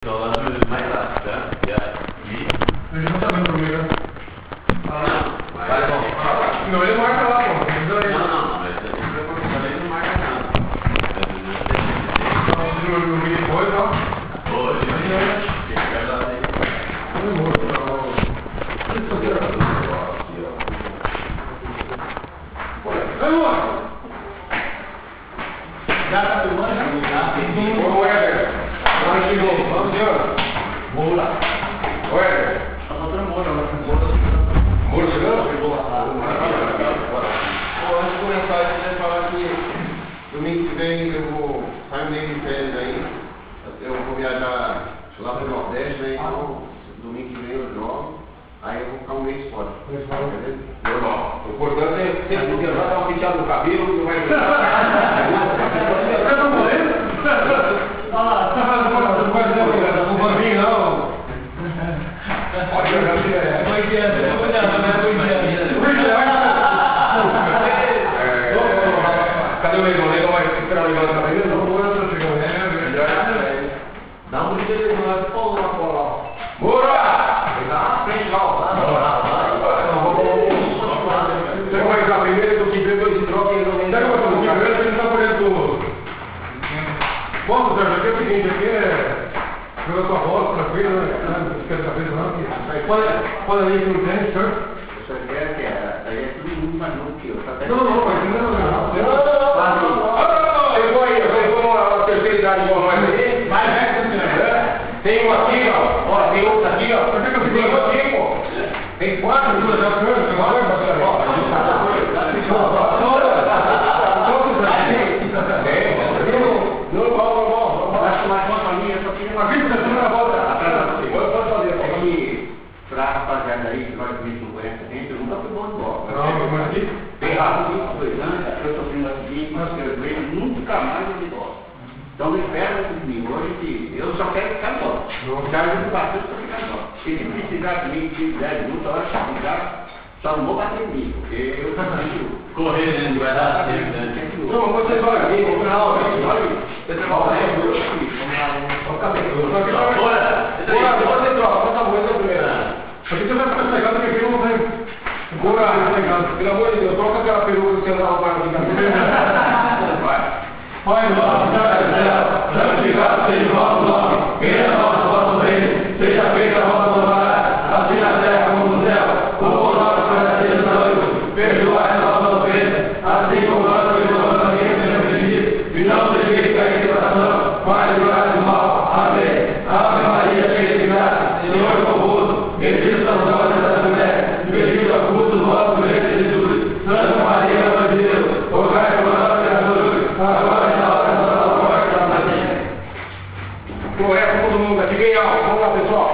Mais rápido, tá? E aí? Ele não tá vendo comigo, né? Vai bom. Não, ele marca lá, pô. Não, mas eu também não marca nada. No vídeo depois, ó. Hoje, tem que pegar lá aí. Vai, amor! Já tá filmando, já? Vamos, Éder. Vamos de novo. Vamos, senhor. Vamos lá. Ô, Éder. Tá faltando Moro agora. Moro chegando? Chegou lá. Antes de começar, eu queria falar que domingo que vem eu vou sair meio de férias aí. Eu vou viajar lá para o Nordeste, né? Então, domingo que vem eu jogo. Aí eu vou ficar um mês fora. Beleza? Normal. O importante é sempre poder dar uma penteada no cabelo e vai. Você tá morrendo? Ah, você não vai fazer um bambinho, não? Olha, Gabriel. Como é que é? Cadê o leilão? O leilão vai esperar o leilão da cabeça? Não, não é só chegar. Dá um brinquedo de nós e pôr uma cola. Bora! Dá uma frente lá, Você vai entrar primeiro do que ver dois trocos e não vai entrar primeiro, ele está correndo. Bom, Sérgio, aqui é o seguinte, aqui é jogar tua bola, tranquilo, né? Não esquece a cabeça não. Pode ali que não tem, senhor? Eu só quero que aí é tudo muito mais novo que eu. Não, mas chegou aí, chegou a terceira idade com nós aí. Mais velho que você. Tem um aqui, ó. Tem outro aqui, ó. Tem um aqui, pô. Tem quatro, duas já foi, tem uma pra rapaziada aí, que nós vimos no 40 eu nunca fui bom de bola. Não, mas aqui? Bem rápido, 2 anos, eu sofri um acidente, mas eu vejo nunca mais eu de bola. Então não espera de mim hoje que eu só quero ficar bola. Não quero ir bastante para ficar bola. Se ele precisar de mim, de 10 minutos, a hora que precisar, só não vou bater em mim, porque eu preciso correr, né? Não vai dar tempo, né? Não, você vai aqui, vamos lá, olha aí. Você trabalha aí, Você troca, bota a moeda primeiro. Aqui você vai ficar pegado porque aqui não tem. Pelo amor de Deus, troca aquela peruca que você andava para aqui. Vai lá, santificado seja o vosso nome, venha a vosso reino, seja feita a vossa vontade, assim na terra como no céu. O pão nosso cada dia nos hoje, perdoai as nossas ofensas, assim como nós perdoamos a quem seja ofendido, e não nos deixeis cair em tentação, mas livrai do mal. Amém. Ave Maria, cheia de graça, Senhor é convosco, bendita sois vós entre as mulheres, e bendito é o fruto do vosso ventre, Jesus. Santa Maria, Mãe de Deus, rogai por nós pecadores, agora e na hora da nossa morte. Amém. Correto todo mundo aqui, bem alto. Vamos lá, pessoal.